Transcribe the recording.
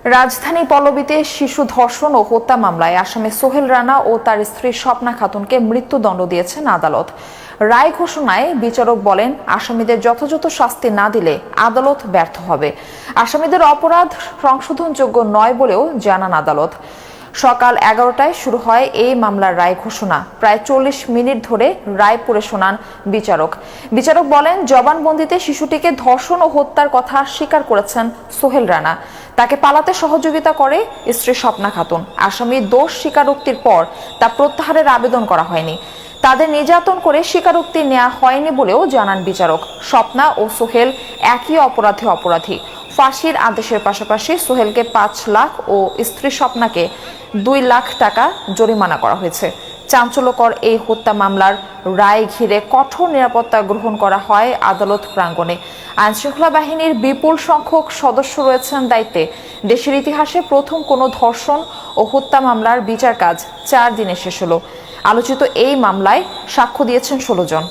রাজধানী পল্লবীতে শিশু ধর্ষণ ও হত্যা মামলায় আসামি সোহেল রানা ও তার স্ত্রী স্বপ্না খাতুনকে মৃত্যুদণ্ড দিয়েছেন আদালত। রায় ঘোষণায় বিচারক বলেন, আসামিদের যথাযথ শাস্তি না দিলে আদালত ব্যর্থ হবে। আসামিদের অপরাধ সংশোধনযোগ্য নয় বলেও জানান আদালত। সকাল 11টায় শুরু হয় এই মামলার রায় ঘোষণা। প্রায় 40 মিনিট ধরে রায় পড়ে শোনান বিচারক বলেন, জবানবন্দিতে শিশুটিকে ধর্ষণ ও হত্যার কথা স্বীকার করেছেন সোহেল রানা। তাকে পালাতে সহযোগিতা করে স্ত্রী স্বপ্না খাতুন। আসামির দোষ স্বীকারোক্তির পর তা প্রত্যাহারের আবেদন করা হয়নি। তাদের নির্যাতন করে স্বীকারোক্তি নেওয়া হয়নি বলেও জানান বিচারক। স্বপ্না ও সোহেল একই অপরাধী। ফাঁসির আদেশের পাশাপাশি সোহেলকে 5 লাখ ও স্ত্রী স্বপ্নাকে 2 লাখ টাকা জরিমানা করা হয়েছে। চাঞ্চল্যকর এই হত্যা মামলার রায় ঘিরে কঠোর নিরাপত্তা গ্রহণ করা হয় আদালত প্রাঙ্গণে। আইনশৃঙ্খলা বাহিনীর বিপুল সংখ্যক সদস্য রয়েছেন দায়িত্বে। দেশের ইতিহাসে প্রথম কোনো ধর্ষণ ও হত্যা মামলার বিচার কাজ 4 দিনে শেষ হলো। আলোচিত এই মামলায় সাক্ষ্য দিয়েছেন 16 জন।